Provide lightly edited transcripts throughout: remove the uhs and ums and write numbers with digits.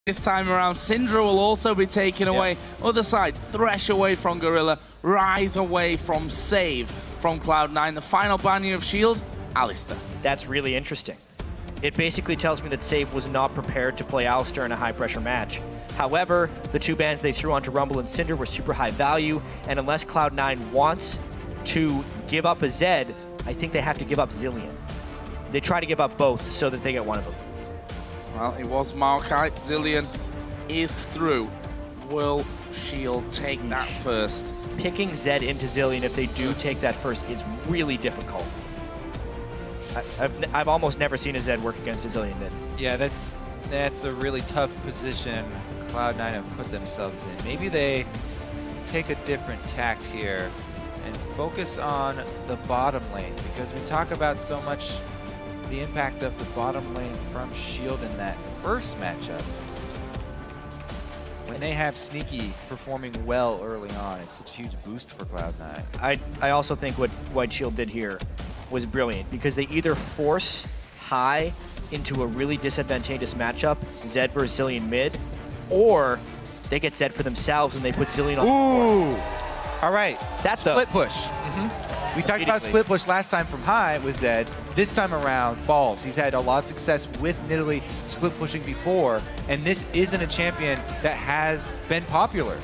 This time around, Syndra will also be taken away. Other side, Thresh away from Gorilla, Rise away from Save from Cloud9. The final banner of Shield, Alistar. That's really interesting. It basically tells me that Save was not prepared to play Alistar in a high-pressure match. However, the two bans they threw onto Rumble and Syndra were super high value, and unless Cloud9 wants to give up a Zed, I think they have to give up Zilean. They try to give up both so that they get one of them. Well, it was Maokai. Zilean is through. Will Shield take that first? Picking Zed into Zilean if they do take that first is really difficult. I've almost never seen a Zed work against a Zilean mid. Yeah, that's a really tough position Cloud9 have put themselves in. Maybe they take a different tact here and focus on the bottom lane, because we talk about so much the impact of the bottom lane from Shield in that first matchup. When they have Sneaky performing well early on, it's such a huge boost for Cloud9. I also think what White Shield did here was brilliant, because they either force high into a really disadvantageous matchup, Zed versus Zilean mid, or they get Zed for themselves and they put Zilean on the board. All right, That's split push. We talked about split push last time from high with Zed. This time around, balls. He's had a lot of success with Nidalee split pushing before, and this isn't a champion that has been popular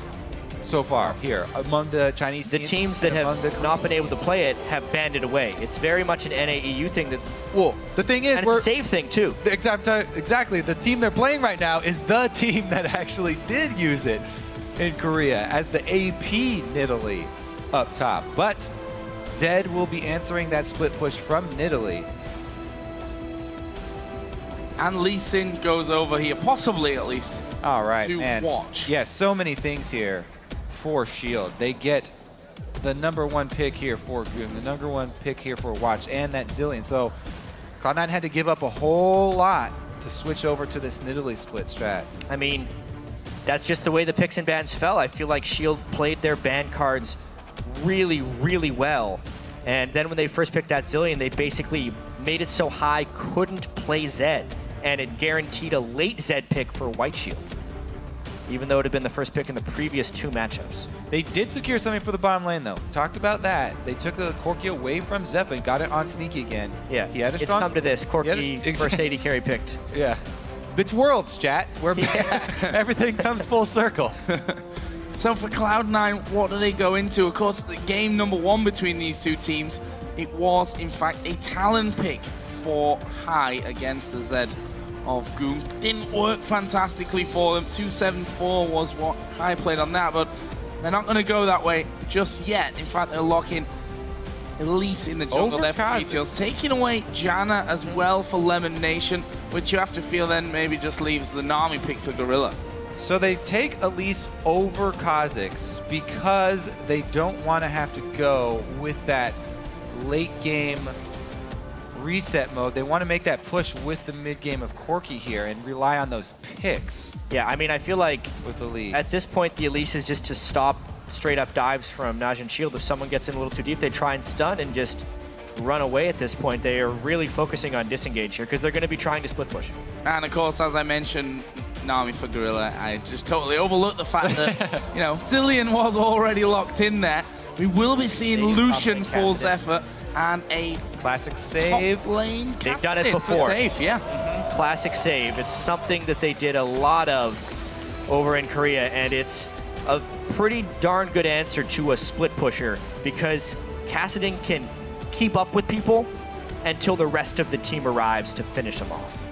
so far here among the Chinese teams. The teams that have not been able to play it have banned it away. It's very much an NAEU thing. That, well, the thing is, and it's a save thing too. Exactly. The team they're playing right now is the team that actually did use it in Korea as the AP Nidalee up top. But Zed will be answering that split push from Nidalee. And Lee Sin goes over here, possibly at least, All right, to man. watch. Yeah, so many things here for Shield. They get the #1 pick here for Ggoong, the #1 pick here for Watch, and that Zilean. So Cloud9 had to give up a whole lot to switch over to this Nidalee split strat. I mean, that's just the way the picks and bans fell. I feel like Shield played their ban cards really, really well. And then when they first picked that Zilean, they basically made it so high couldn't play Zed. And it guaranteed a late Zed pick for White Shield, even though it had been the first pick in the previous 2 matchups. They did secure something for the bottom lane, though. Talked about that. They took the Corki away from Zefa and got it on Sneaky again. Yeah, he had a it's strong... come to this. Corki, first AD carry picked. Yeah. It's Worlds, chat. We're everything comes full circle. So for Cloud9, what do they go into? Of course, the game #1 between these two teams, it was, in fact, a Talon pick for high against the Zed of Ggoong. Didn't work fantastically for them. 274 was what High played on that, but they're not going to go that way just yet. In fact, they're locking Elise in the jungle there for Meteos, taking away Janna as well for LemonNation, which you have to feel then maybe just leaves the Nami pick for Gorilla. So they take Elise over Kha'Zix because they don't want to have to go with that late game reset mode. They want to make that push with the mid game of Corki here and rely on those picks. Yeah, I mean, I feel like with Elise, at this point, the Elise is just to stop straight up dives from NaJin Shield. If someone gets in a little too deep, they try and stun and just run away at this point. They are really focusing on disengage here because they're going to be trying to split push. And of course, as I mentioned, Nami for Gorilla, I just totally overlooked the fact that, you know, Zilean was already locked in there. We will be seeing Lucian for Zefa and a classic save. Top lane They've done it before. Save, yeah. Classic save. It's something that they did a lot of over in Korea, and it's a pretty darn good answer to a split pusher because Kassadin can keep up with people until the rest of the team arrives to finish them off.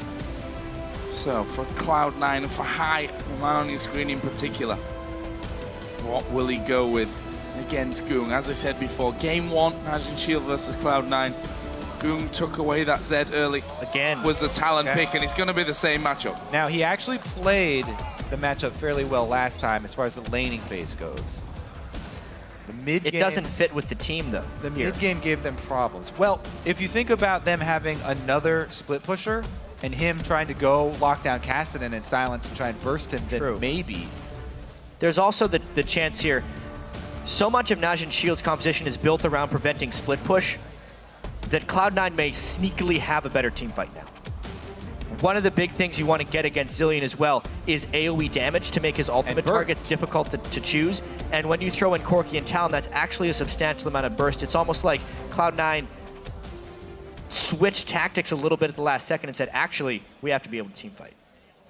So for Cloud9 and for High, the man on your screen in particular, what will he go with against Ggoong? As I said before, game 1, NaJin Shield versus Cloud9. Ggoong took away that Zed early. Again. Was the Talon pick, and it's going to be the same matchup. Now, he actually played the matchup fairly well last time as far as the laning phase goes. The mid game, it doesn't fit with the team, though. The mid game gave them problems. Well, if you think about them having another split pusher and him trying to go lock down Kassadin and silence and try and burst him, then maybe. There's also the chance here. So much of NaJin Shield's composition is built around preventing split push that Cloud9 may sneakily have a better team fight now. One of the big things you want to get against Zilean as well is AoE damage to make his ultimate targets difficult to choose. And when you throw in Corki and Talon, that's actually a substantial amount of burst. It's almost like Cloud9 switched tactics a little bit at the last second and said, actually, we have to be able to team fight.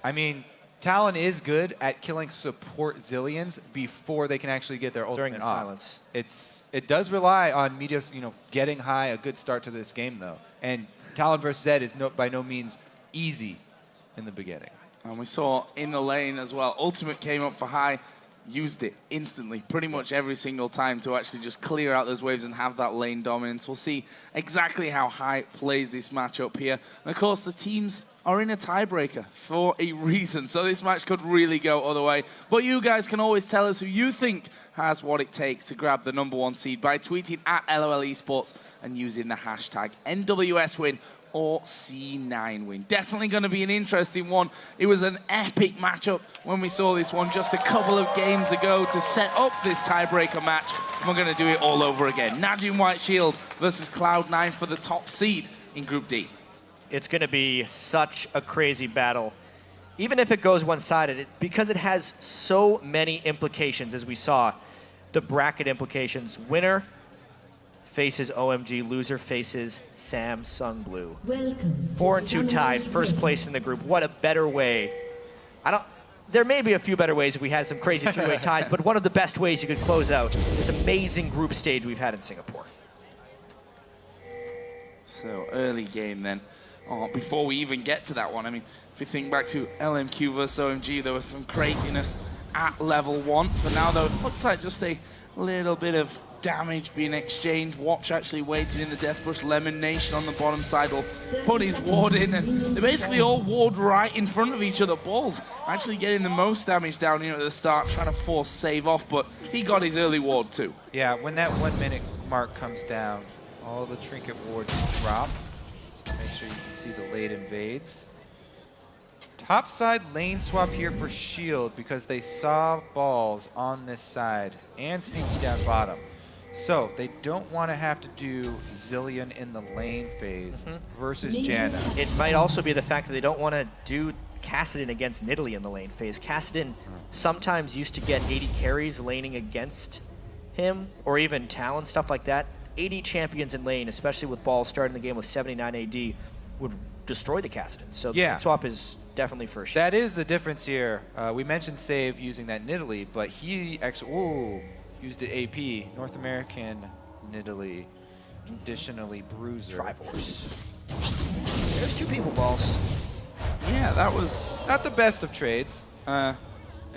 I mean, Talon is good at killing support Zileans before they can actually get their ultimate During the off. silence. It does rely on Meteos, getting high, a good start to this game though. And Talon versus Zed is by no means easy in the beginning. And we saw in the lane as well, ultimate came up for high, used it instantly, pretty much every single time to actually just clear out those waves and have that lane dominance. We'll see exactly how high plays this matchup here. And of course, the teams are in a tiebreaker for a reason, so this match could really go other way. But you guys can always tell us who you think has what it takes to grab the #1 seed by tweeting at LOL Esports and using the hashtag NWS win or C9 win. Definitely going to be an interesting one. It was an epic matchup when we saw this one just a couple of games ago to set up this tiebreaker match. And we're going to do it all over again. NaJin White Shield versus Cloud9 for the top seed in Group D. It's going to be such a crazy battle. Even if it goes one-sided, because it has so many implications, as we saw, the bracket implications. Winner faces OMG, loser faces Samsung Blue. Welcome. 4-2 tied, first place in the group. What a better way. There may be a few better ways if we had some crazy three-way ties, but one of the best ways you could close out this amazing group stage we've had in Singapore. So early game then. Before we even get to that one, I mean, if you think back to LMQ versus OMG, there was some craziness at level 1. For now, though, it looks like just a little bit of damage being exchanged. Watch actually waiting in the death bush. LemonNation on the bottom side will put his ward in, and they basically all ward right in front of each other. Balls actually getting the most damage down here at the start, trying to force save off, but he got his early ward too. Yeah, when that 1 minute mark comes down, all the trinket wards drop. Make sure you can see the late invades. Topside lane swap here for Shield because they saw balls on this side and sneaky down bottom. So they don't want to have to do Zilean in the lane phase versus Janna. It might also be the fact that they don't want to do Kassadin against Nidalee in the lane phase. Kassadin sometimes used to get 80 carries laning against him, or even Talon, stuff like that. 80 champions in lane, especially with balls starting the game with 79 AD, would destroy the Kassadin. So yeah, the swap is definitely for sure. That is the difference here. We mentioned Save using that Nidalee, but he actually used it AP, North American Nidalee, traditionally Bruiser. Triforce. There's 2 people balls. Yeah, that was not the best of trades. An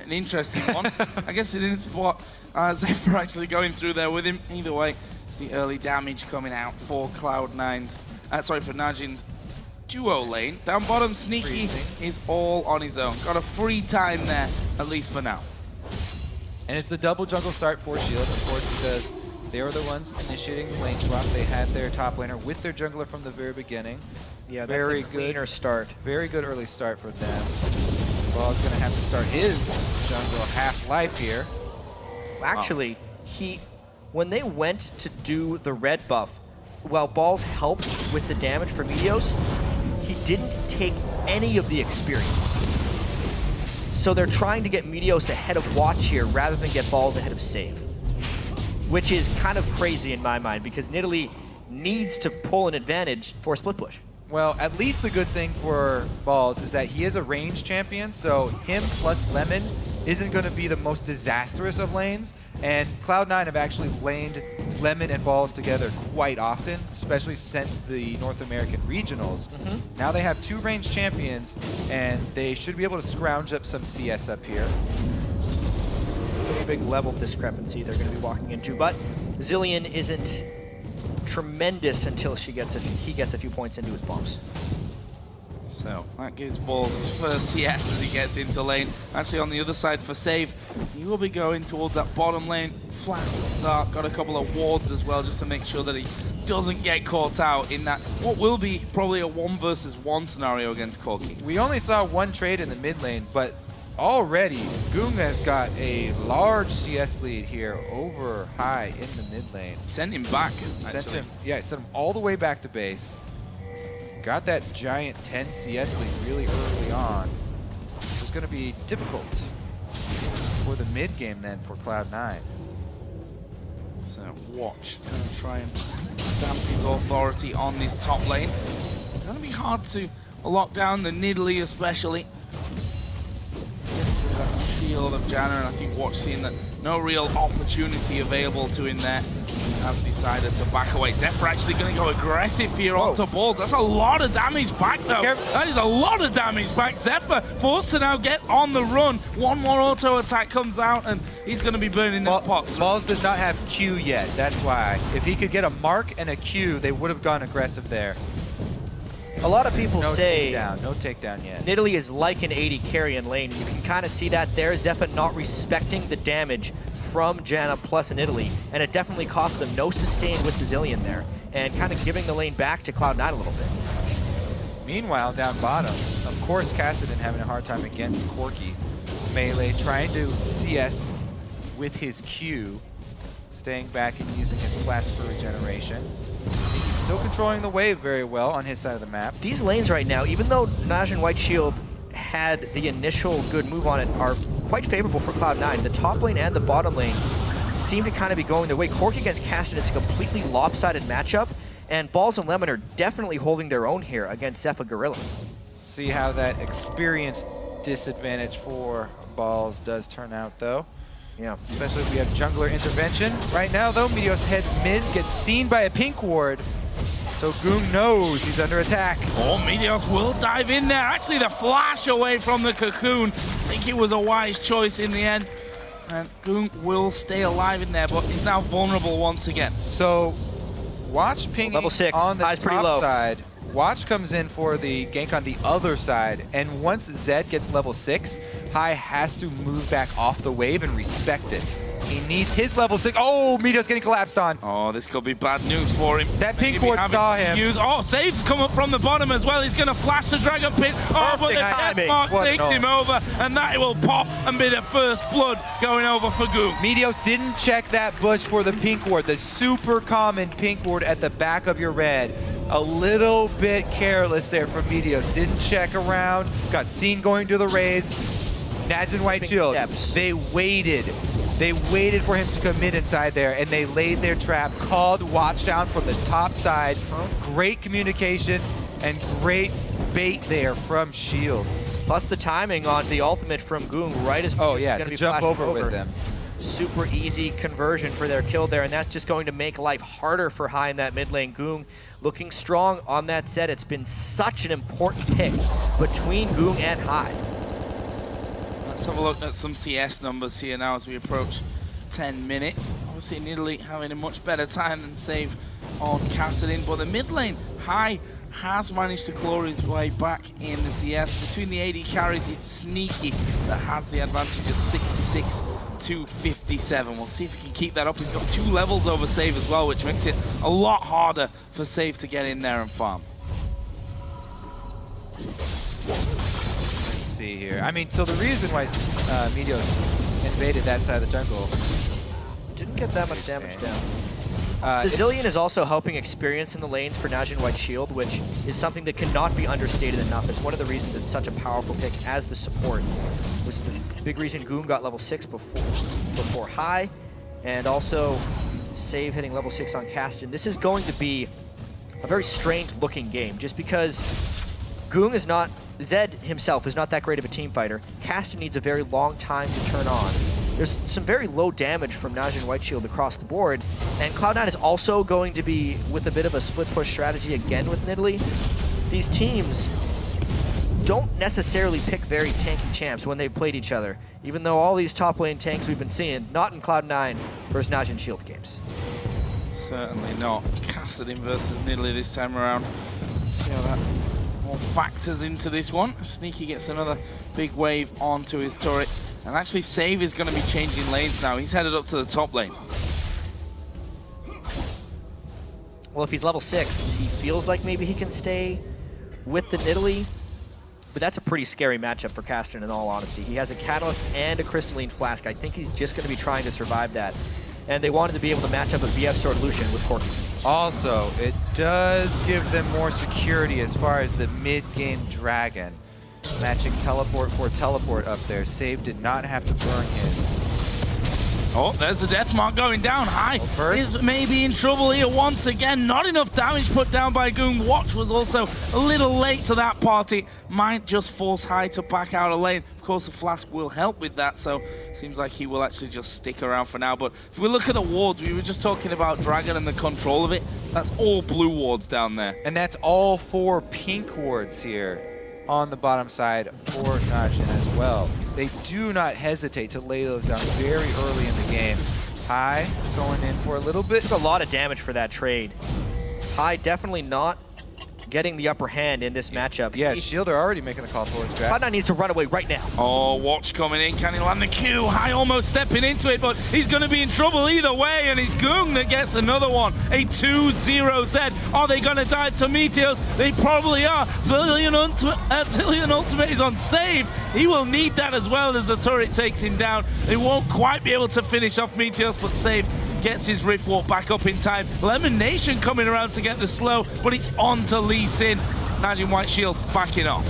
interesting one. I guess it didn't spot Zefa actually going through there with him. Either way, see early damage coming out for Cloud9's, for NaJin's duo lane. Down bottom, Sneaky is all on his own. Got a free time there, at least for now. And it's the double jungle start for Shield, of course, because they were the ones initiating the lane swap. They had their top laner with their jungler from the very beginning. Yeah, very that's a cleaner start. Very good early start for them. Ball's going to have to start his jungle half-life here. Actually, when they went to do the red buff, while Balls helped with the damage for Meteos, he didn't take any of the experience. So they're trying to get Meteos ahead of Watch here rather than get Balls ahead of Save. Which is kind of crazy in my mind because Nidalee needs to pull an advantage for split push. Well, at least the good thing for Balls is that he is a range champion, so him plus Lemon isn't going to be the most disastrous of lanes, and Cloud9 have actually laned Lemon and Balls together quite often, especially since the North American regionals. Now they have 2 range champions, and they should be able to scrounge up some CS up here. Pretty big level discrepancy they're going to be walking into, but Zilean isn't tremendous until he gets a few points into his bombs. So that gives Balls his first CS as he gets into lane. Actually on the other side for Save, he will be going towards that bottom lane. Flash to start, got a couple of wards as well just to make sure that he doesn't get caught out in that what will be probably a 1 versus 1 scenario against Corki. We only saw 1 trade in the mid lane, but already Ggoong has got a large CS lead here over high in the mid lane. Sent him back, actually. Sent him all the way back to base. got that giant 10 CS lead really early on. It's going to be difficult for the mid game then for Cloud9. So Watch going to try and stamp his authority on this top lane. It's going to be hard to lock down the Nidalee especially. That shield of Janna, and I think Watch seeing that no real opportunity available to him there. Has decided to back away. Zefa actually going to go aggressive here onto balls. That's a lot of damage back though. That is a lot of damage back. Zefa forced to now get on the run. One more auto attack comes out and he's going to be burning the pots. Balls does not have Q yet. That's why. If he could get a mark and a Q, they would have gone aggressive there. A lot of people say no takedown yet. Nidalee is like an AD carry in lane. You can kind of see that there. Zefa not respecting the damage from Janna plus Nidalee, and it definitely cost them no sustain with the Zilean there, and kind of giving the lane back to Cloud9 a little bit. Meanwhile, down bottom, of course, Kassadin having a hard time against Corki. Melee trying to CS with his Q, staying back and using his flash for regeneration. He's still controlling the wave very well on his side of the map. These lanes right now, even though NaJin White Shield had the initial good move on it, are quite favorable for Cloud9. The top lane and the bottom lane seem to kind of be going their way. Corki against Kassadin is a completely lopsided matchup, and Balls and Lemon are definitely holding their own here against Zefa Gorilla. See how that experience disadvantage for Balls does turn out, though. Yeah. Especially if we have jungler intervention. Right now, though, Meteos heads mid, gets seen by a pink ward. So Ggoong knows he's under attack. Oh, Meteos will dive in there. Actually, the flash away from the cocoon. I think it was a wise choice in the end. And Ggoong will stay alive in there, but he's now vulnerable once again. So Watch pinging level 6 on the high's pretty top low. side. Watch comes in for the gank on the other side, and once Zed gets level 6, High has to move back off the wave and respect it. He needs his level 6. Oh, Meteos getting collapsed on. Oh, this could be bad news for him. That pink ward saw him. Oh, saves come up from the bottom as well. He's going to flash the Dragon Pit. Oh, but the death mark takes him over, and that will pop and be the first blood going over for Ggoong. Meteos didn't check that bush for the pink ward, the super common pink ward at the back of your red. A little bit careless there from Meteos. Didn't check around, got seen going to the raids. NaJin White Shield, they waited. They waited for him to commit inside there, and they laid their trap, called Watch down from the top side. Great communication and great bait there from Shield. Plus the timing on the ultimate from Ggoong right as going to jump over with them. Super easy conversion for their kill there, and that's just going to make life harder for High in that mid lane. Ggoong looking strong on that set. It's been such an important pick between Ggoong and High. Let's have a look at some CS numbers here now as we approach 10 minutes. Obviously, Nidalee having a much better time than save on Kassadin, but the mid lane, High has managed to claw his way back in the CS. Between the AD carries, it's Sneaky that has the advantage at 66 to 57. We'll see if he can keep that up. He's got 2 levels over save as well, which makes it a lot harder for save to get in there and farm. See here. I mean, so the reason why Meteos invaded that side of the jungle didn't get that much damage down. The Zilean is also helping experience in the lanes for NaJin White Shield, which is something that cannot be understated enough. It's one of the reasons it's such a powerful pick as the support. Which is the big reason Ggoong got level 6 before High, and also save hitting level 6 on Kassadin. This is going to be a very strange looking game, just because Ggoong is not, Zed himself is not that great of a team fighter. Kassadin needs a very long time to turn on. There's some very low damage from NaJin White Shield across the board, and Cloud9 is also going to be with a bit of a split push strategy again with Nidalee. These teams don't necessarily pick very tanky champs when they've played each other, even though all these top lane tanks we've been seeing, not in Cloud9 versus NaJin Shield games. Certainly not. Kassadin versus Nidalee this time around. See how that all factors into this one. Sneaky gets another big wave onto his turret. And actually, Save is going to be changing lanes now. He's headed up to the top lane. Well, if he's level 6, he feels like maybe he can stay with the Nidalee. But that's a pretty scary matchup for Kassadin, in all honesty. He has a Catalyst and a Crystalline Flask. I think he's just going to be trying to survive that. And they wanted to be able to match up a BF Sword Lucian with Corki. Also, it does give them more security as far as the mid-game dragon. Matching teleport for teleport up there. Save did not have to burn his. Oh, there's the death mark going down. High first. is maybe in trouble here once again. Not enough damage put down by Ggoong. Watch was also a little late to that party. Might just force High to back out a lane. Of course, the flask will help with that, so seems like he will actually just stick around for now. But if we look at the wards, we were just talking about Dragon and the control of it. That's all blue wards down there. And that's all 4 pink wards here on the bottom side for NaJin as well. They do not hesitate to lay those down very early in the game. High going in for a little bit. Took a lot of damage for that trade. High definitely not getting the upper hand in this matchup. Yeah, Shielder already making the call towards Jack. Cloud9 needs to run away right now. Oh, Watch coming in. Can he land the Q? High almost stepping into it, but he's going to be in trouble either way, and it's Ggoong that gets another one. A 2-0 Z. Are they going to dive to Meteos? They probably are. Zilean Ultimate is on save. He will need that as well as the turret takes him down. They won't quite be able to finish off Meteos, but save gets his Rift Walk back up in time. LemonNation coming around to get the slow, but it's on to Elise in. NaJin White Shield backing off.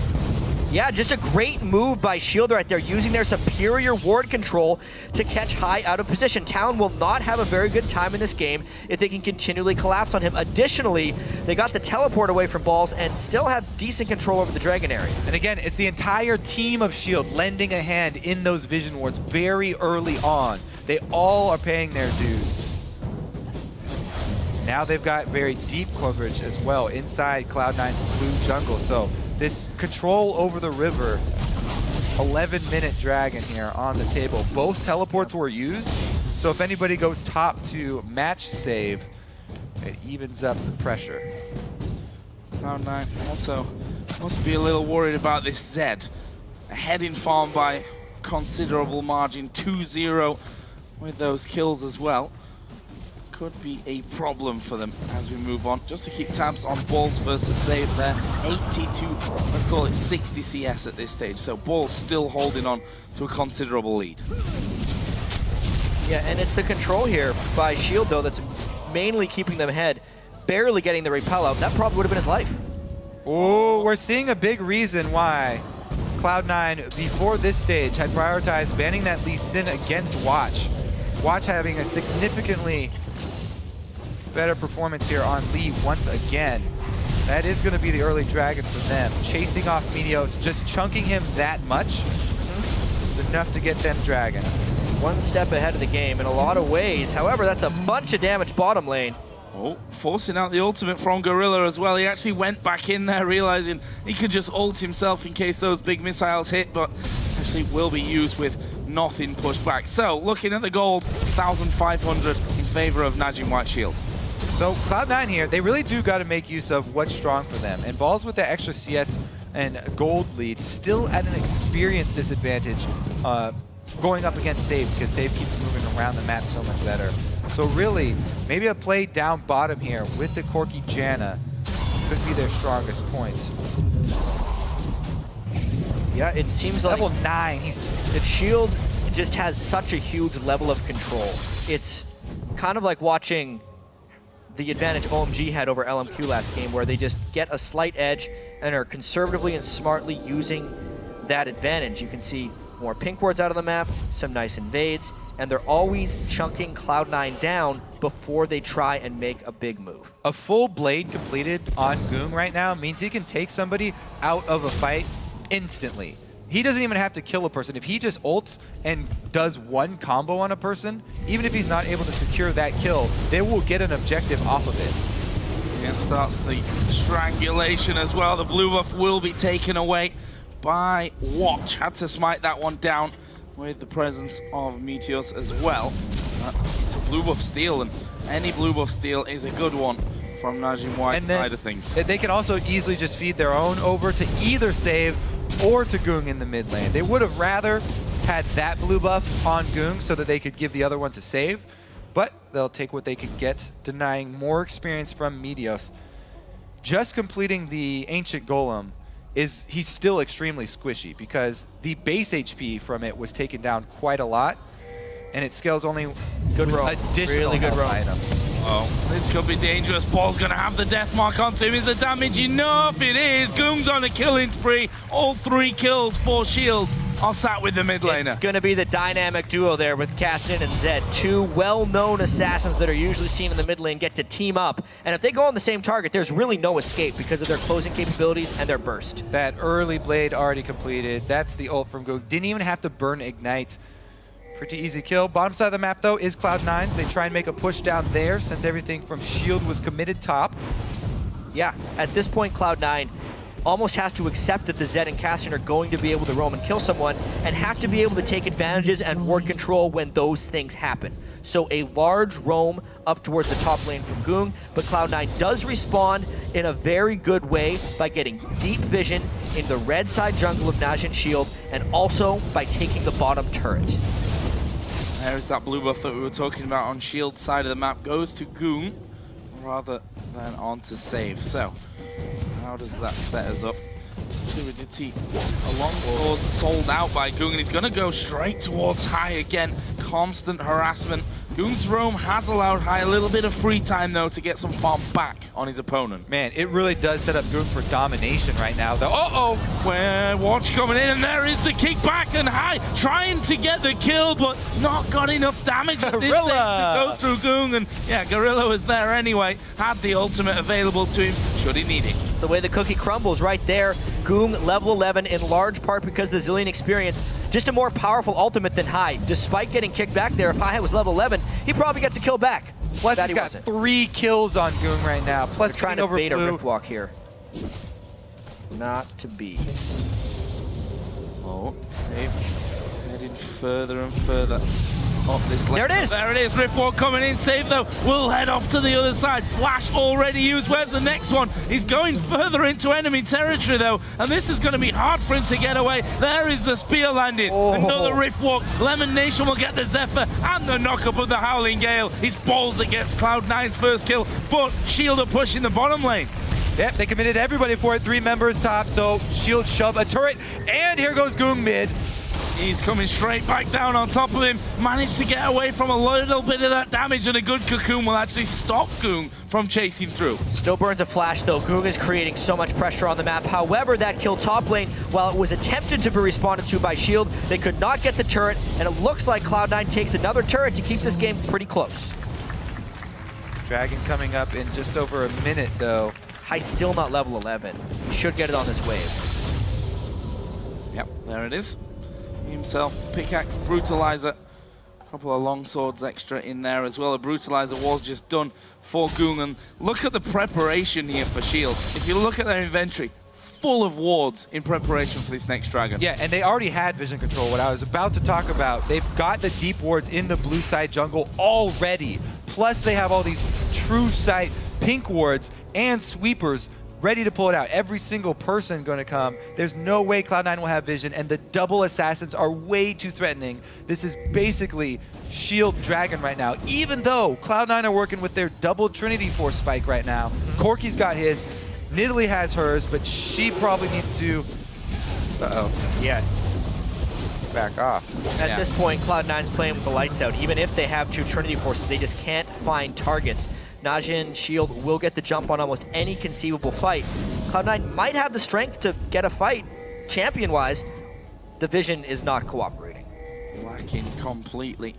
Yeah, just a great move by Shield right there, using their superior ward control to catch High out of position. Talon will not have a very good time in this game if they can continually collapse on him. Additionally, they got the teleport away from Balls and still have decent control over the Dragon area. And again, it's the entire team of Shield lending a hand in those vision wards very early on. They all are paying their dues. Now they've got very deep coverage as well inside Cloud9's blue jungle. So this control over the river, 11-minute dragon here on the table. Both teleports were used, so if anybody goes top to match save, it evens up the pressure. Cloud9 also must be a little worried about this Zed. Ahead in farm by considerable margin, 2-0 with those kills as well. Could be a problem for them as we move on. Just to keep tabs on Balls versus Save there. 82, let's call it 60 CS at this stage. So Balls still holding on to a considerable lead. Yeah, and it's the control here by Shield, though, that's mainly keeping them ahead. Barely getting the repel out. That probably would have been his life. Oh, we're seeing a big reason why Cloud9, before this stage, had prioritized banning that Lee Sin against Watch. Watch having a significantly better performance here on Lee once again. That is going to be the early dragon for them. Chasing off Meteos, just chunking him that much is enough to get them dragon. One step ahead of the game in a lot of ways. However, that's a bunch of damage bottom lane. Oh, forcing out the ultimate from Gorilla as well. He actually went back in there, realizing he could just ult himself in case those big missiles hit, but actually will be used with nothing pushed back. So, looking at the gold, 1,500 in favor of NaJin White Shield. So Cloud9 here, they really do got to make use of what's strong for them. And Balls with that extra CS and gold lead, still at an experience disadvantage going up against Save, because Save keeps moving around the map so much better. So really, maybe a play down bottom here with the Corki Janna could be their strongest point. Yeah, it seems like Level 9, the Shield just has such a huge level of control. It's kind of like watching the advantage OMG had over LMQ last game, where they just get a slight edge and are conservatively and smartly using that advantage. You can see more pink wards out of the map, some nice invades, and they're always chunking Cloud9 down before they try and make a big move. A full blade completed on Ggoong right now means he can take somebody out of a fight instantly. He doesn't even have to kill a person. If he just ults and does one combo on a person, even if he's not able to secure that kill, they will get an objective off of it. Yeah, starts the strangulation as well. The blue buff will be taken away by Watch. Had to smite that one down with the presence of Meteos as well. It's a blue buff steal, and any blue buff steal is a good one from NaJin White's side of things. They can also easily just feed their own over to either Save or to Ggoong in the mid lane. They would have rather had that blue buff on Ggoong so that they could give the other one to Save, but they'll take what they could get, denying more experience from Meteos. Just completing the Ancient Golem, he's still extremely squishy because the base HP from it was taken down quite a lot, and it scales only good roam. Additional really good roam. items. Uh-oh, this could be dangerous. Paul's gonna have the death mark onto him. Is the damage enough? It is. Ggoong's on a killing spree. All 3 kills for Shield are sat with the mid laner. It's going to be the dynamic duo there with Kassadin and Zed. 2 well-known assassins that are usually seen in the mid lane get to team up. And if they go on the same target, there's really no escape because of their closing capabilities and their burst. That early blade already completed. That's the ult from Ggoong. Didn't even have to burn Ignite. Pretty easy kill. Bottom side of the map, though, is Cloud9. They try and make a push down there since everything from Shield was committed top. Yeah, at this point, Cloud9 almost has to accept that the Zed and Kassadin are going to be able to roam and kill someone and have to be able to take advantages and ward control when those things happen. So a large roam up towards the top lane from Ggoong, but Cloud9 does respond in a very good way by getting deep vision in the red side jungle of NaJin Shield and also by taking the bottom turret. There's that blue buff that we were talking about on Shield side of the map. Goes to Ggoong rather than on to save. So, how does that set us up? Fluidity. A long sword sold out by Ggoong, and he's going to go straight towards High again. Constant harassment. Ggoong's roam has allowed High a little bit of free time, though, to get some farm back on his opponent. Man, it really does set up Ggoong for domination right now, though. Uh-oh! Where Watch coming in, and there is the kickback, and High trying to get the kill, but not got enough damage at this stage to go through Ggoong. And yeah, Gorilla was there anyway, had the ultimate available to him, should he need it. It's the way the cookie crumbles right there. Ggoong level 11 in large part because the Zilean experience. Just a more powerful ultimate than High. Despite getting kicked back there, if High was level 11, he probably gets a kill back. Plus, he's got 3 kills on Ggoong right now. Plus, they're trying to bait a rift walk here. Not to be. Oh, safe. Heading further and further up this lane. There it is! There it is, Riftwalk coming in, save though. We'll head off to the other side. Flash already used. Where's the next one? He's going further into enemy territory though, and this is going to be hard for him to get away. There is the spear landing. Oh. Another Riftwalk. Lemonation will get the Zefa and the knockup of the Howling Gale. His balls against Cloud9's first kill, but Shield are pushing the bottom lane. Yep, they committed everybody for it. 3 members top, so Shield shove a turret, and here goes Ggoong mid. He's coming straight back down on top of him. Managed to get away from a little bit of that damage, and a good cocoon will actually stop Ggoong from chasing through. Still burns a flash though. Ggoong is creating so much pressure on the map. However, that kill top lane, while it was attempted to be responded to by Shield, they could not get the turret, and it looks like Cloud9 takes another turret to keep this game pretty close. Dragon coming up in just over a minute though. High's still not level 11. He should get it on this wave. Yep, there it is. Himself, pickaxe, brutalizer, a couple of long swords extra in there as well. A brutalizer was just done for Ggoong, and look at the preparation here for Shield. If you look at their inventory, full of wards in preparation for this next dragon. Yeah, and they already had vision control, what I was about to talk about. They've got the deep wards in the blue side jungle already. Plus they have all these true sight pink wards and sweepers ready to pull it out. Every single person going to come. There's no way Cloud9 will have vision, and the double assassins are way too threatening. This is basically Shield Dragon right now, even though Cloud9 are working with their double Trinity Force spike right now. Corki's got his, Nidalee has hers, but she probably needs to... Uh-oh. Yeah. Back off. At this point, Cloud9's playing with the lights out. Even if they have 2 Trinity Forces, they just can't find targets. NaJin Shield will get the jump on almost any conceivable fight. Cloud9 might have the strength to get a fight, champion-wise. The vision is not cooperating. Lacking completely.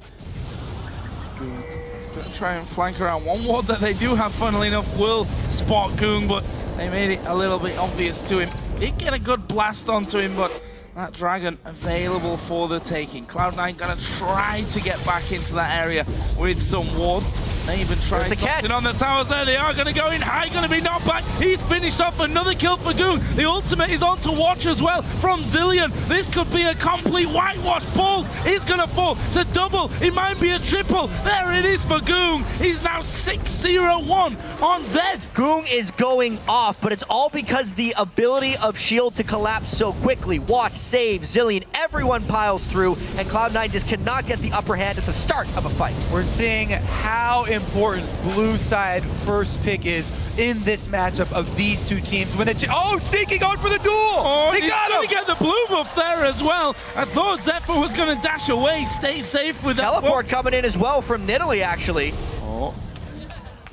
It's Ggoong. Going to try and flank around. One ward that they do have, funnily enough, will spot Ggoong, but they made it a little bit obvious to him. Did get a good blast onto him, but that dragon available for the taking. Cloud9 gonna try to get back into that area with some wards. They even tried something on the towers there. They are gonna go in high, gonna be knocked back. He's finished off another kill for Ggoong. The ultimate is on to watch as well from Zilean. This could be a complete whitewash. Balls is gonna fall. It's a double. It might be a triple. There it is for Ggoong. He's now 6-0-1 on Zed. Ggoong is going off, but it's all because the ability of Shield to collapse so quickly. Watch, save, Zilean, everyone piles through, and Cloud9 just cannot get the upper hand at the start of a fight. We're seeing how important blue side first pick is in this matchup of these two teams. When sneaking on for the duel! Oh, they got him! He's going to get the blue buff there as well. I thought Zefa was going to dash away, stay safe with that. Teleport coming in as well from Nidalee, actually. Oh.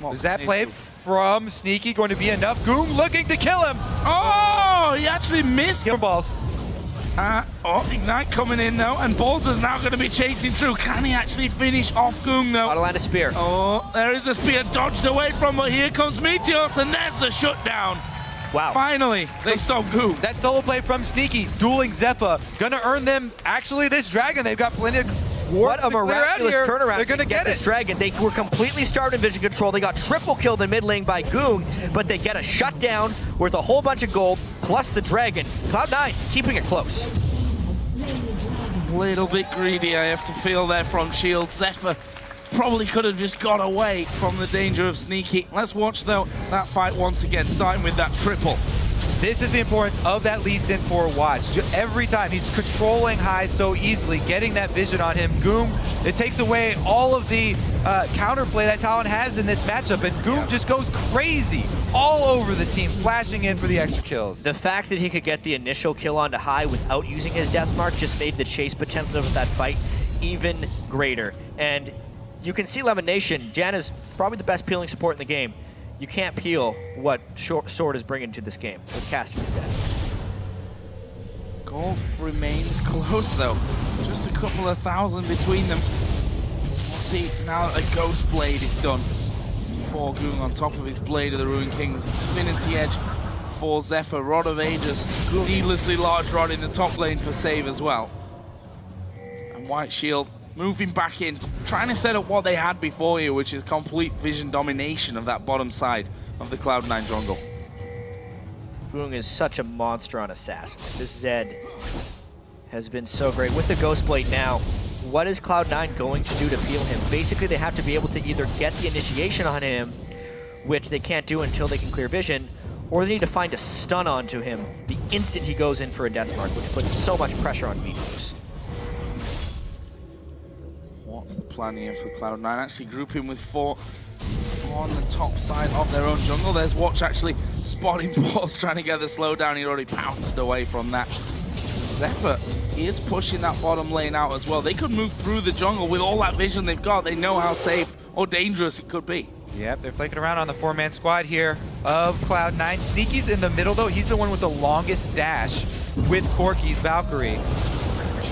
Was that play from Sneaky going to be enough? Ggoong looking to kill him. Oh, he actually missed. Kill balls. Oh, Ignite coming in though, and Balls is now going to be chasing through. Can he actually finish off Ggoong though? Out of line of spear. Oh, there is a spear dodged away from, but here comes Meteos, and there's the shutdown. Wow. Finally, they stop Ggoong. That solo play from Sneaky, dueling Zefa, gonna earn them actually this dragon. They've got plenty of warp What a to clear out miraculous here. turnaround. They're gonna to get this it. dragon. They were completely starved in vision control. They got triple killed in mid lane by Ggoong, but they get a shutdown worth a whole bunch of gold, plus the dragon. Cloud9 keeping it close. Little bit greedy, I have to feel there from Shield. Zefa probably could have just got away from the danger of Sneaky. Let's watch though that fight once again, starting with that triple. This is the importance of that Lucian for watch. Every time he's controlling high so easily, getting that vision on him. Ggoong, it takes away all of the counterplay that Talon has in this matchup, and Ggoong just goes crazy all over the team, flashing in for the extra kills. The fact that he could get the initial kill onto high without using his death mark just made the chase potential of that fight even greater. And you can see LemonNation, Janna's probably the best peeling support in the game. You can't peel what Sword is bringing to this game with Kassadin and Zed. Gold remains close though. Just a couple of thousand between them. We'll see now that a Ghost Blade is done for Ggoong on top of his Blade of the Ruined Kings. Infinity Edge for Zefa. Rod of Ages. Needlessly large rod in the top lane for save as well. And White Shield moving back in, trying to set up what they had before here, which is complete vision domination of that bottom side of the Cloud9 jungle. Ggoong is such a monster on Assassin. This Zed has been so great. With the Ghost Blade now, what is Cloud9 going to do to peel him? Basically, they have to be able to either get the initiation on him, which they can't do until they can clear vision, or they need to find a stun onto him the instant he goes in for a death mark, which puts so much pressure on Meteos. What's the plan here for Cloud9? Actually grouping with 4 on the top side of their own jungle. There's Watch actually spotting balls, trying to get the slowdown. He already pounced away from that. Zefa is pushing that bottom lane out as well. They could move through the jungle with all that vision they've got. They know how safe or dangerous it could be. Yep, they're flanking around on the 4-man squad here of Cloud9. Sneaky's in the middle though. He's the one with the longest dash with Corki's Valkyrie.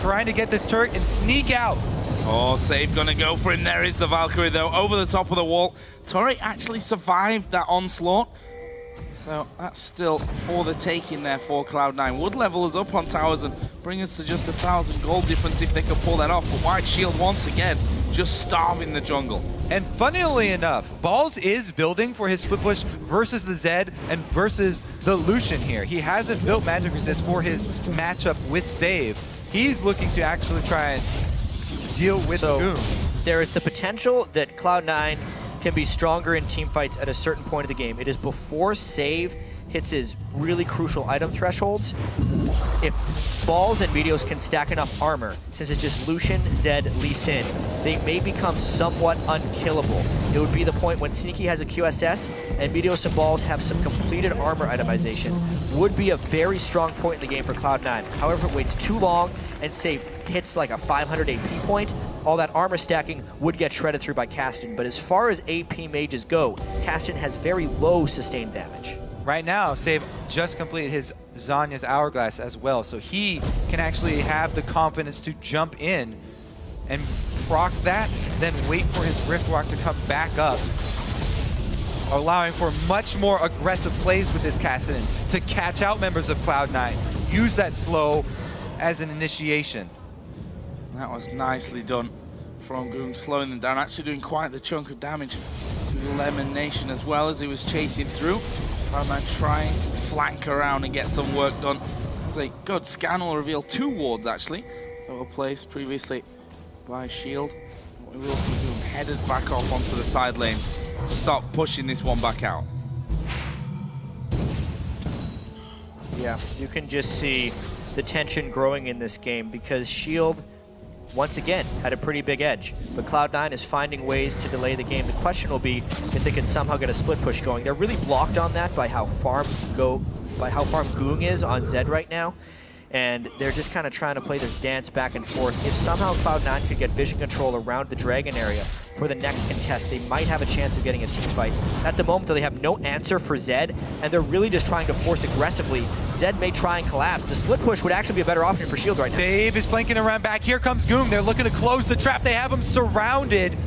Trying to get this turret and sneak out. Oh, save gonna go for him. There is the Valkyrie though, over the top of the wall. Turret actually survived that onslaught. So that's still for the taking there for Cloud9. Wood level is up on towers and bring us to just 1,000 gold difference if they can pull that off. But White Shield once again, just starving the jungle. And funnily enough, Balls is building for his split push versus the Zed and versus the Lucian here. He hasn't built magic resist for his matchup with save. He's looking to actually try and deal with Ggoong. There is the potential that Cloud9 can be stronger in teamfights at a certain point of the game. It is before save hits his really crucial item thresholds. If Balls and Meteos can stack enough armor, since it's just Lucian, Zed, Lee Sin, they may become somewhat unkillable. It would be the point when Sneaky has a QSS and Meteos and Balls have some completed armor itemization. Would be a very strong point in the game for Cloud9. However, if it waits too long and say hits like a 500 AP point, all that armor stacking would get shredded through by Kassadin. But as far as AP mages go, Kassadin has very low sustained damage. Right now, Save just completed his Zanya's Hourglass as well, so he can actually have the confidence to jump in and proc that, then wait for his Riftwalk to come back up, allowing for much more aggressive plays with this Kassadin to catch out members of Cloud9. Use that slow as an initiation. That was nicely done from Ggoong, slowing them down, actually doing quite the chunk of damage to LemonNation as well as he was chasing through. Cloud9 trying to flank around and get some work done. As a good scan will reveal 2 wards actually that were placed previously by Shield. We will see Ggoong headed back off onto the side lanes to start pushing this one back out. Yeah, you can just see the tension growing in this game because Shield, once again, had a pretty big edge. But Cloud9 is finding ways to delay the game. The question will be if they can somehow get a split push going. They're really blocked on that by how farm Ggoong is on Zed right now. and they're just kind of trying to play this dance back and forth. If somehow Cloud9 could get vision control around the Dragon area for the next contest, they might have a chance of getting a team fight. At the moment, though, they have no answer for Zed, and they're really just trying to force aggressively. Zed may try and collapse. The split push would actually be a better option for Shield right now. Save is flanking around back. Here comes Ggoong. They're looking to close the trap. They have him surrounded.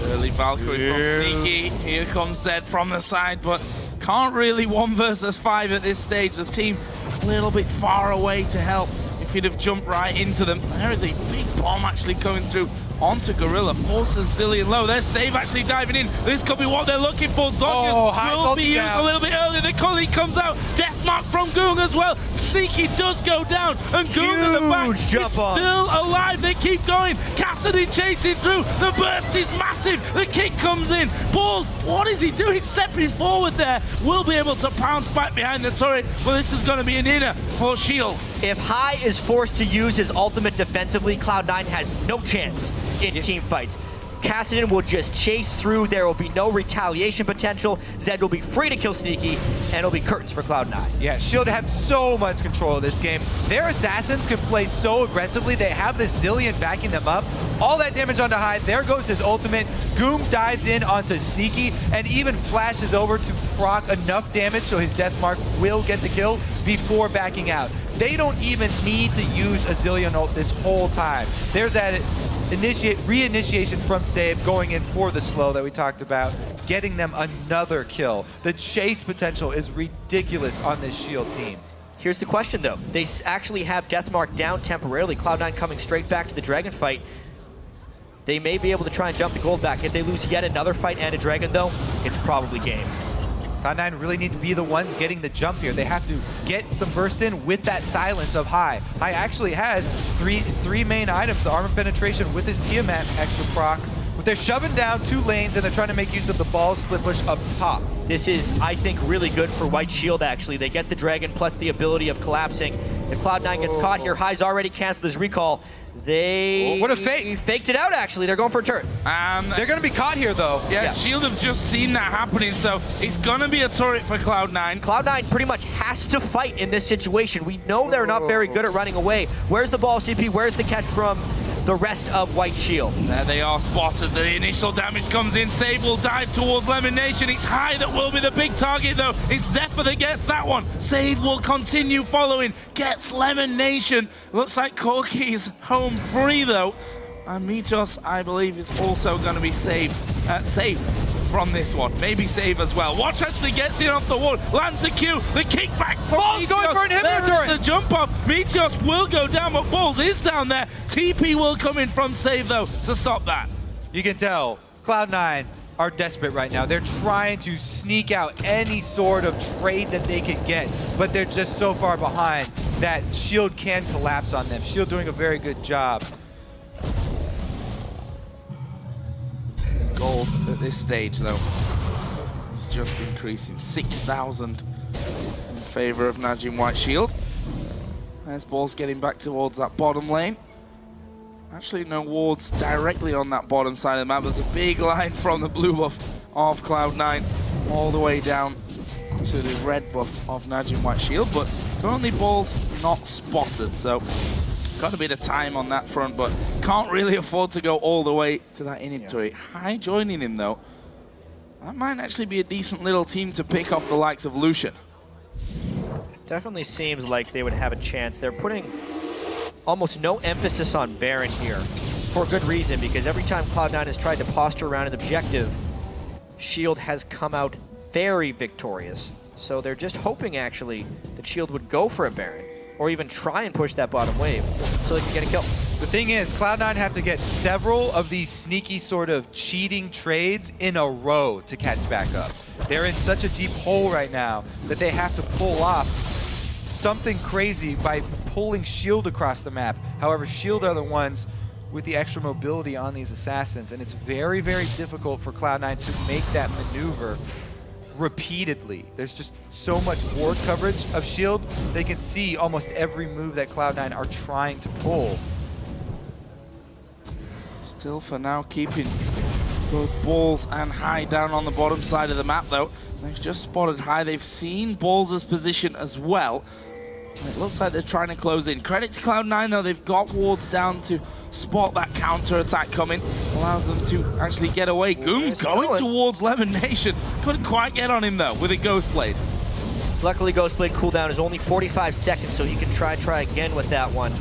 Early Valkyrie from Sneaky. Here comes Zed from the side, but can't really 1 versus 5 at this stage. The team a little bit far away to help. If he'd have jumped right into them. There is a big bomb actually coming through onto Gorilla. Forces Zilean low. There's Save actually diving in. This could be what they're looking for. Zonia's will be used a little bit earlier. The colleague comes out. Death mark from Ggoong as well. Sneaky does go down, and Ggoong in the back is still alive. They keep going. Kassadin chasing through. The burst is massive. The kick comes in. Balls, what is he doing? Stepping forward there. Will be able to pounce back behind the turret, but this is going to be an inner for Shield. If High is forced to use his ultimate defensively, Cloud9 has no chance in team fights. Kassadin will just chase through. There will be no retaliation potential. Zed will be free to kill Sneaky, and it'll be curtains for Cloud9. Yeah, Shield have so much control of this game. Their assassins can play so aggressively. They have the Zilean backing them up. All that damage onto High. There goes his ultimate. Ggoong dives in onto Sneaky and even flashes over to proc enough damage so his death mark will get the kill before backing out. They don't even need to use a Zilean ult this whole time. There's that reinitiation from Save going in for the slow that we talked about, getting them another kill. The chase potential is ridiculous on this Shield team. Here's the question, though. They actually have Deathmark down temporarily. Cloud9 coming straight back to the Dragon fight. They may be able to try and jump the gold back. If they lose yet another fight and a Dragon, though, it's probably game. Cloud9 really need to be the ones getting the jump here. They have to get some burst in with that silence of High. High actually has three main items, the armor penetration with his Tiamat extra proc. But they're shoving down 2 lanes and they're trying to make use of the ball split push up top. This is, I think, really good for White Shield, actually. They get the Dragon plus the ability of collapsing. If Cloud9 gets caught here, High's already canceled his recall. They what a fake. Faked it out, actually. They're going for a turret. They're going to be caught here, though. Yeah, Shield have just seen that happening, so it's going to be a turret for Cloud9. Cloud9 pretty much has to fight in this situation. We know they're not very good at running away. Where's the ball, CP? Where's the catch from the rest of White Shield? There they are spotted. The initial damage comes in. Save will dive towards LemonNation. It's High that will be the big target, though. It's Zefa that gets that one. Save will continue following. Gets LemonNation. Looks like Corki is home free, though. And Meteos, I believe, is also going to be safe from this one. Maybe save as well. Watch actually gets in off the wall. Lands the Q. The kickback from Ball's Meteos. going for an inhibitor turret. The jump off. Meteos will go down, but Balls is down there. TP will come in from Save, though, to stop that. You can tell Cloud9 are desperate right now. They're trying to sneak out any sort of trade that they can get, but they're just so far behind that Shield can collapse on them. Shield doing a very good job. Gold at this stage, though, is just increasing. 6,000 in favor of NaJin White Shield. There's Balls getting back towards that bottom lane. Actually, no wards directly on that bottom side of the map. There's a big line from the blue buff of Cloud9 all the way down to the red buff of NaJin White Shield, but currently Balls not spotted, so got a bit of time on that front, but can't really afford to go all the way to that inhibitor. High joining him, though. That might actually be a decent little team to pick off the likes of Lucian. Definitely seems like they would have a chance. They're putting almost no emphasis on Baron here for good reason, because every time Cloud9 has tried to posture around an objective, Shield has come out very victorious. So they're just hoping, actually, that Shield would go for a Baron, or even try and push that bottom wave so they can get a kill. The thing is, Cloud9 have to get several of these sneaky sort of cheating trades in a row to catch back up. They're in such a deep hole right now that they have to pull off something crazy by pulling Shield across the map. However, Shield are the ones with the extra mobility on these assassins, and it's very, very difficult for Cloud9 to make that maneuver repeatedly. There's just so much ward coverage of Shield. They can see almost every move that Cloud9 are trying to pull. Still for now keeping both Balls and High down on the bottom side of the map, though. They've just spotted High. They've seen Balls' position as well. It looks like they're trying to close in. Credit to Cloud9 though, they've got wards down to spot that counter attack coming. Allows them to actually get away. Ggoong going towards LemonNation. Couldn't quite get on him though with a Ghost Blade. Luckily, Ghost Blade cooldown is only 45 seconds, so you can try again with that one.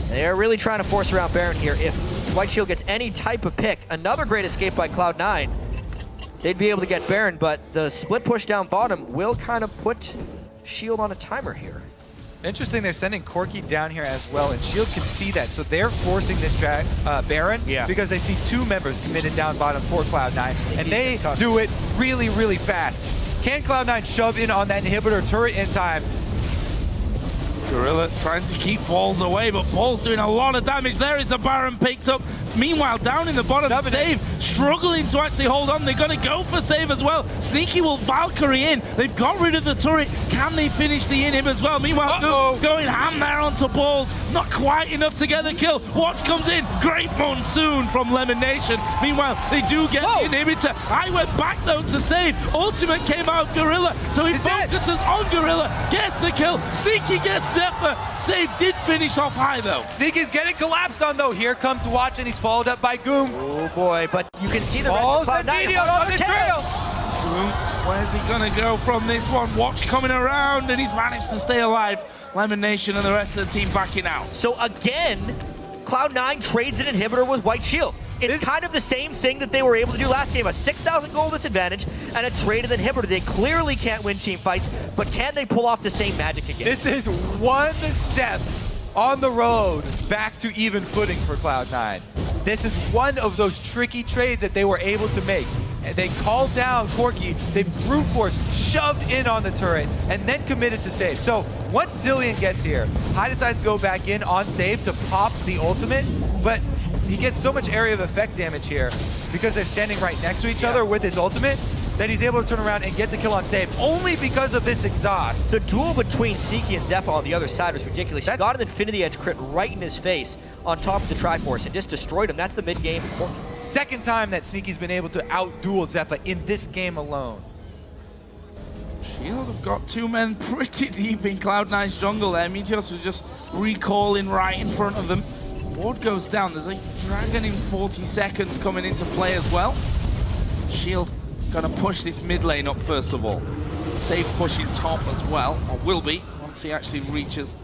They're really trying to force around Baron here. If White Shield gets any type of pick, another great escape by Cloud9, they'd be able to get Baron, but the split push down bottom will kind of put Shield on a timer here. Interesting, they're sending Corki down here as well, and Shield can see that, so they're forcing this Baron because they see two members committed down bottom for Cloud9, and they do it really, really fast. Can Cloud9 shove in on that inhibitor turret in time? Gorilla trying to keep Balls away, but Balls doing a lot of damage. There is a Baron picked up. Meanwhile, down in the bottom, Save struggling to actually hold on. They're going to go for Save as well. Sneaky will Valkyrie in. They've got rid of the turret. Can they finish the inhib as well? Meanwhile, going ham there onto Balls. Not quite enough to get the kill. Watch comes in. Great monsoon from LemonNation. Meanwhile, they do get the inhibitor. I went back though to Save. Ultimate came out Gorilla, so he focuses on Gorilla. Gets the kill. Sneaky gets Zefa. Save did finish off high though. Sneaky's getting collapsed on though. Here comes Watch, and he's followed up by Ggoong. Oh boy, but you can see the Balls and Meteos on the trail. Where's he gonna go from this one? Watch coming around, and he's managed to stay alive. LemonNation and the rest of the team backing out. So again, Cloud9 trades an inhibitor with White Shield. It's kind of the same thing that they were able to do last game, a 6,000 gold disadvantage and a traded inhibitor. They clearly can't win team fights, but can they pull off the same magic again? This is one step on the road back to even footing for Cloud9. This is one of those tricky trades that they were able to make. And they called down Corki, they brute force shoved in on the turret, and then committed to Save. So once Zilean gets here, High decides to go back in on Save to pop the ultimate, but he gets so much area of effect damage here because they're standing right next to each other with his ultimate that he's able to turn around and get the kill on Save only because of this exhaust. The duel between Sneaky and Zefa on the other side was ridiculous. He got an Infinity Edge crit right in his face on top of the Triforce and just destroyed him. That's the mid-game. Second time that Sneaky's been able to out-duel Zefa in this game alone. Shield have got two men pretty deep in Cloud9's jungle there. Meteos was just recalling right in front of them. Ward goes down. There's a dragon in 40 seconds coming into play as well. Shield gonna push this mid lane up first of all. Save pushing top as well, or will be, once he actually reaches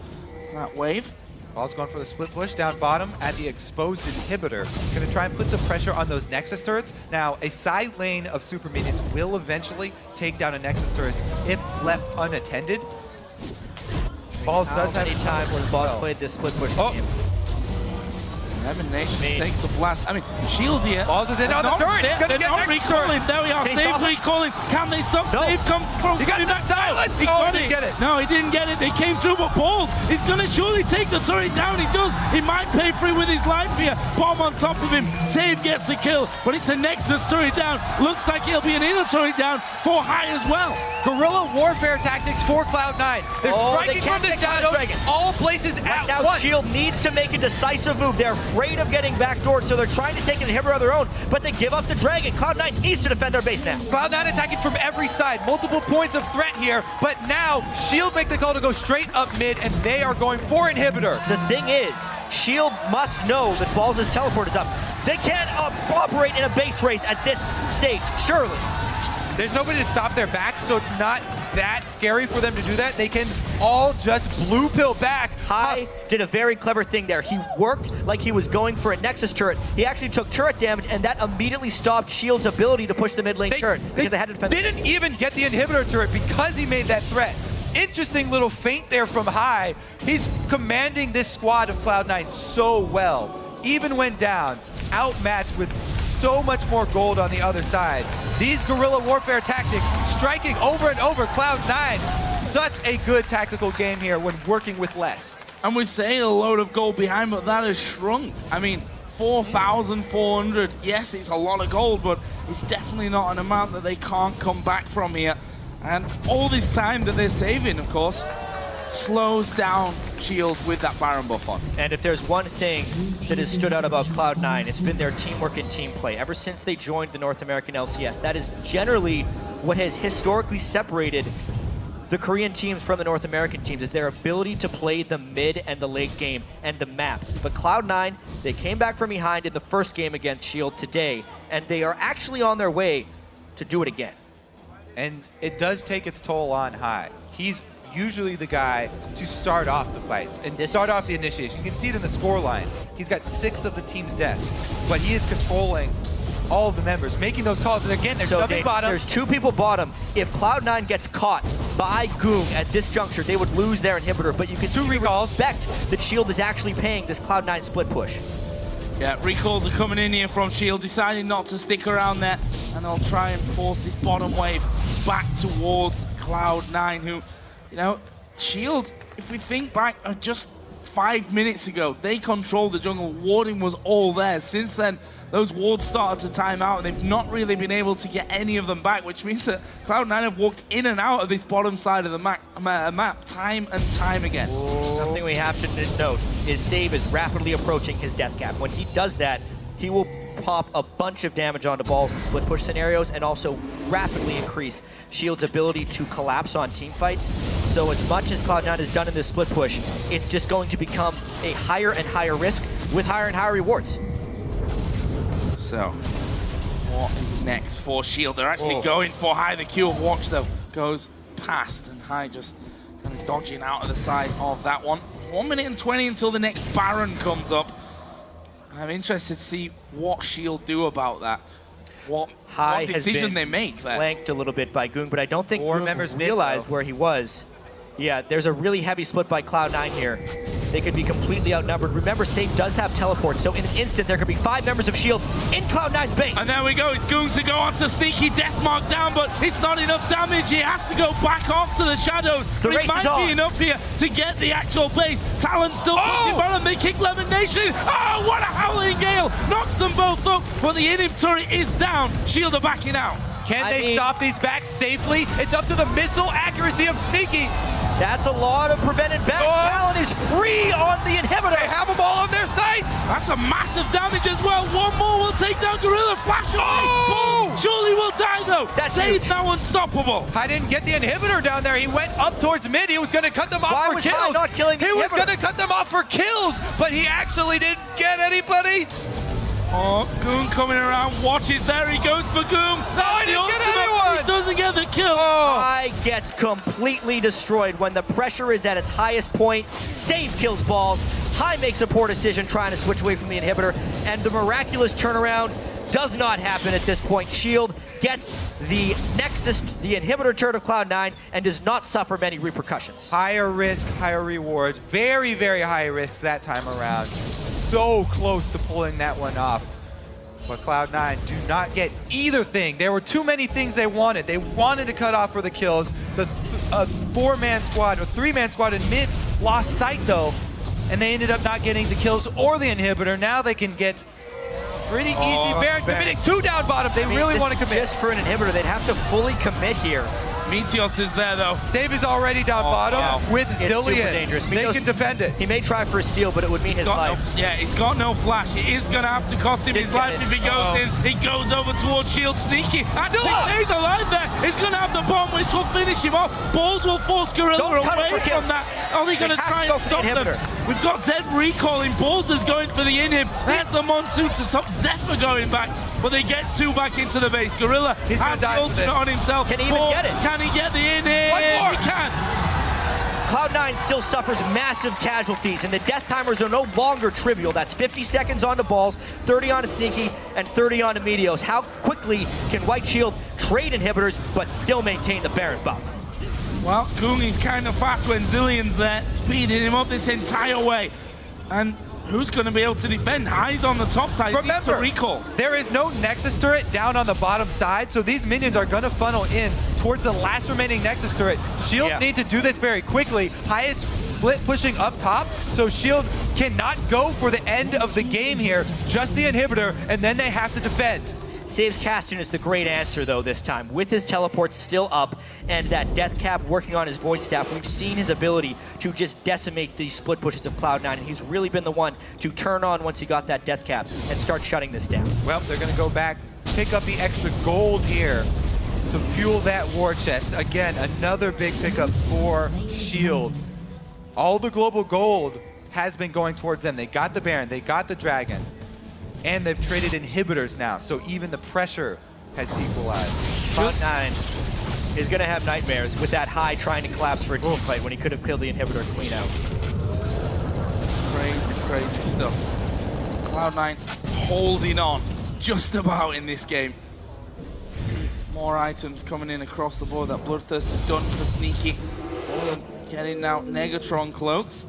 that wave. Ball's going for the split push down bottom at the exposed inhibitor. Gonna try and put some pressure on those Nexus turrets. Now, a side lane of super minions will eventually take down a Nexus turret if left unattended. Balls does have time when Balls played this split push game. LemonNation takes a blast. I mean, Shield here. Balls is in on the turret. They're not recalling. There we are. Save recalling. Can they stop Save come from coming back down? He got it. No, he didn't get it. They came through, but Balls is going to surely take the turret down. He does. He might pay for it with his life here. Bomb on top of him. Save gets the kill, but it's a Nexus turret down. Looks like it'll be an inner turret down for High as well. Guerrilla warfare tactics for Cloud9. They're striking from the shadows, all places at now, once. Shield needs to make a decisive move. They're afraid of getting backdoored, so they're trying to take an inhibitor of their own, but they give up the dragon. Cloud9 needs to defend their base now. Cloud9 attacking from every side. Multiple points of threat here, but now Shield make the call to go straight up mid, and they are going for inhibitor. The thing is, Shield must know that Balls' teleport is up. They can't operate in a base race at this stage, surely. There's nobody to stop their backs, so it's not that scary for them to do that. They can all just blue pill back. High did a very clever thing there. He worked like he was going for a Nexus turret. He actually took turret damage, and that immediately stopped Shield's ability to push the mid lane turret because they had to defend. Didn't even get the inhibitor turret because he made that threat. Interesting little feint there from High. He's commanding this squad of Cloud9 so well. Even when down, outmatched with so much more gold on the other side. These guerrilla warfare tactics striking over and over Cloud9. Such a good tactical game here when working with less. And we're saying a load of gold behind, but that has shrunk. I mean, 4,400. Yes, it's a lot of gold, but it's definitely not an amount that they can't come back from here. And all this time that they're saving, of course, slows down Shield with that Baron buff on. And if there's one thing that has stood out about Cloud9, it's been their teamwork and team play. Ever since they joined the North American LCS, that is generally what has historically separated the Korean teams from the North American teams is their ability to play the mid and the late game and the map. But Cloud9, they came back from behind in the first game against Shield today, and they are actually on their way to do it again. And it does take its toll on High. He's usually the guy to start off the fights and start off the initiation. You can see it in the scoreline. He's got 6 of the team's deaths, but he is controlling all of the members, making those calls. And again, they're dumping bottom. There's 2 people bottom. If Cloud9 gets caught by Ggoong at this juncture, they would lose their inhibitor, but you can see the respect that Shield is actually paying this Cloud9 split push. Yeah, recalls are coming in here from Shield, deciding not to stick around there, and they'll try and force this bottom wave back towards Cloud9, who, you know, Shield, if we think back just 5 minutes ago, they controlled the jungle. Warding was all there. Since then, those wards started to time out, and they've not really been able to get any of them back, which means that Cloud9 have walked in and out of this bottom side of the map time and time again. Something we have to note is Save is rapidly approaching his death cap. When he does that, he will pop a bunch of damage onto balls in split push scenarios and also rapidly increase Shield's ability to collapse on team fights. So as much as Cloud9 has done in this split push, it's just going to become a higher and higher risk with higher and higher rewards. So, what is next for Shield? They're actually going for High. The Q of Watch, though, goes past, and High just kind of dodging out of the side of that one. 1 minute and 20 until the next Baron comes up. I'm interested to see what Shield do about that. What decision they make there. Flanked a little bit by Ggoong, but I don't think Ggoong realized where he was. Yeah, there's a really heavy split by Cloud9 here. They could be completely outnumbered. Remember, Save does have teleport, so in an instant, there could be 5 members of Shield in Cloud9's base. And there we go. It's Ggoong to go on to Sneaky Death Mark down, but it's not enough damage. He has to go back off to the shadows. But it might be enough here to get the actual base. Talon still pushing bottom. They kick LemonNation. Oh, what a howling gale. Knocks them both up, but the inhib turret is down. Shield are backing out. Can they stop these backs safely? It's up to the missile accuracy of Sneaky. That's a lot of prevented back. Talon is free on the inhibitor. They have them all on their sights. That's a massive damage as well. One more will take down Gorilla. Flash away. Surely will die, though. That's Save now unstoppable. I didn't get the inhibitor down there. He went up towards mid. He was going to cut them off for kills. Why was not killing the inhibitor? He was going to cut them off for kills, but he actually didn't get anybody. Oh, Ggoong coming around. Watches there. He goes for Ggoong. No, he didn't get anyone. He doesn't get the kill. High gets completely destroyed when the pressure is at its highest point. Save kills balls. High makes a poor decision trying to switch away from the inhibitor, and the miraculous turnaround does not happen at this point. Shield gets the Nexus, the inhibitor turret of Cloud9, and does not suffer many repercussions. Higher risk, higher rewards. Very, very high risks that time around. So close to pulling that one off. But Cloud9 do not get either thing. There were too many things they wanted. They wanted to cut off for the kills. The 4-man squad or 3-man squad in mid lost sight though, and they ended up not getting the kills or the inhibitor. Now they can get pretty easy. Baron committing 2 down bottom. They really want to commit. Just for an inhibitor, they'd have to fully commit here. Meteos is there, though. Save is already down bottom with Zilean. Dangerous. They can defend it. He may try for a steal, but it would mean his life. He's got no flash. It is going to have to cost him his life if he goes in. He goes over towards Shield. Sneaky. He's alive there. He's going to have the bomb, which will finish him off. Balls will force Gorilla away from that. Are they going to try and stop them? We've got Zed recalling. Balls is going for the inhib. There's the Monsoon to stop Zefa going back. But they get 2 back into the base. Gorilla has the ultimate on himself. Can he even get it? Can he get the inhib? One more. He can. Cloud9 still suffers massive casualties, and the death timers are no longer trivial. That's 50 seconds onto balls, 30 onto Sneaky, and 30 onto Meteos. How quickly can White Shield trade inhibitors but still maintain the Baron buff? Well, Ggoong is kind of fast when Zilean's there, speeding him up this entire way. And who's going to be able to defend? High's on the top side. Remember, recall. There is no Nexus turret down on the bottom side, so these minions are going to funnel in towards the last remaining Nexus turret. Shield need to do this very quickly. Highest split pushing up top, so Shield cannot go for the end of the game here. Just the inhibitor, and then they have to defend. Saves Kassadin is the great answer, though, this time. With his teleport still up and that death cap working on his Void Staff, we've seen his ability to just decimate these split pushes of Cloud9, and he's really been the one to turn on once he got that death cap and start shutting this down. Well, they're going to go back, pick up the extra gold here. to fuel that war chest. Again, another big pickup for Shield. All the global gold has been going towards them. They got the Baron, they got the Dragon, and they've traded inhibitors now, so even the pressure has equalized. Cloud9 is going to have nightmares with that high trying to collapse for a team fight when he could have killed the inhibitor clean out. Crazy, crazy stuff. Cloud9 holding on just about in this game. See more items coming in across the board. That Bloodthirst is done for Sneaky. Getting out Negatron cloaks.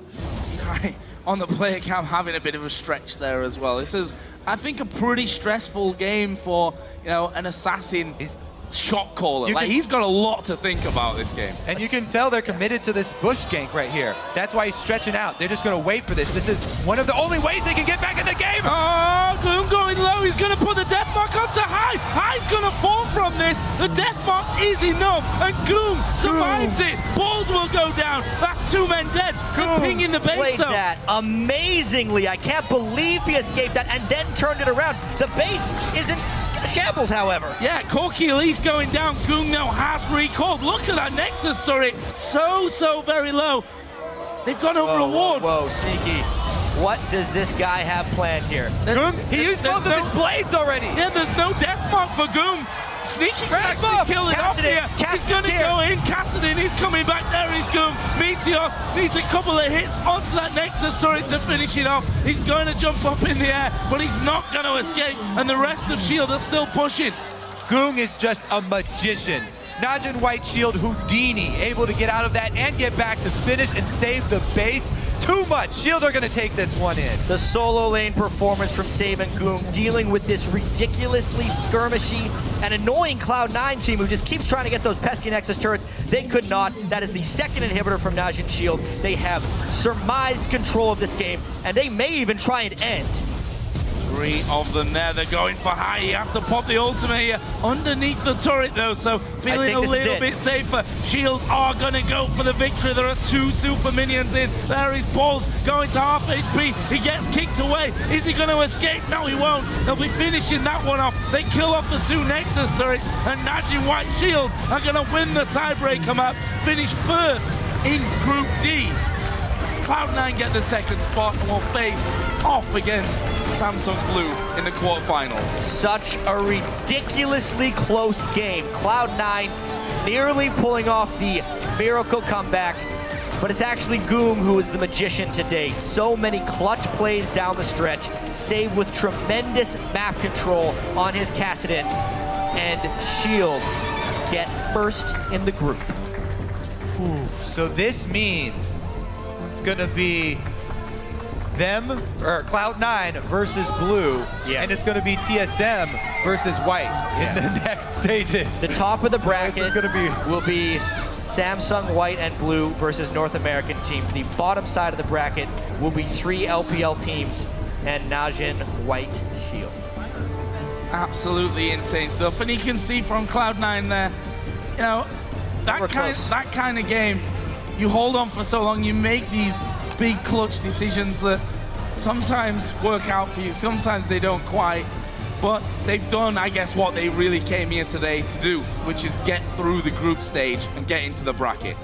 On the player cam, having a bit of a stretch there as well. This is, I think, a pretty stressful game for, you know, an assassin shot caller. Like, he's got a lot to think about this game. And you can tell they're committed to this bush gank right here. That's why he's stretching out. They're just going to wait for this. This is one of the only ways they can get back in the game. Oh, Ggoong going low. He's going to put the death mark onto High. High's going to fall from this. The death mark is enough, and Ggoong survives it. Balls will go down. That's 2 men dead. Good ping in the base, played though. That amazingly. I can't believe he escaped that and then turned it around. The base isn't shambles, however. Yeah, Corki Elise going down. Ggoong now has recalled. Look at that Nexus turret. So very low. They've gone over reward. Whoa, Sneaky. What does this guy have planned here? Ggoong, he used both of his blades already. Yeah, there's no death mark for Ggoong. Sneaky can actually kill it off here. He's going to go in. Kassadin, he's coming back. There is Ggoong. Meteos needs a couple of hits onto that Nexus turret to finish it off. He's going to jump up in the air, but he's not going to escape. And the rest of Shield are still pushing. Ggoong is just a magician. NaJin White Shield Houdini, able to get out of that and get back to finish and save the base. Too much. Shield are going to take this one in. The solo lane performance from Save and Ggoong, dealing with this ridiculously skirmishy and annoying Cloud9 team who just keeps trying to get those pesky Nexus turrets. They could not. That is the second inhibitor from NaJin Shield. They have surmised control of this game, and they may even try and end. 3 of them there. They're going for High. He has to pop the ultimate here underneath the turret, though, so feeling a little bit safer. Shield are going to go for the victory. There are 2 super minions in. There is Balls going to half HP. He gets kicked away. Is he going to escape? No, he won't. They'll be finishing that one off. They kill off the 2 Nexus turrets, and NaJin White Shield are going to win the tiebreaker map, finish first in Group D. Cloud9 get the second spot and will face off against Samsung Blue in the quarterfinals. Such a ridiculously close game. Cloud9 nearly pulling off the miracle comeback, but it's actually Ggoong who is the magician today. So many clutch plays down the stretch, Save with tremendous map control on his Kassadin, and Shield get first in the group. Whew. So this means it's going to be them, or Cloud9 versus Blue, and it's going to be TSM versus White in the next stages. The top of the bracket will be Samsung, White, and Blue versus North American teams. The bottom side of the bracket will be 3 LPL teams and NaJin, White, Shield. Absolutely insane stuff, and you can see from Cloud9 there, you know, that kind of game, you hold on for so long, you make these big clutch decisions that sometimes work out for you, sometimes they don't quite, but they've done, I guess, what they really came here today to do, which is get through the group stage and get into the bracket.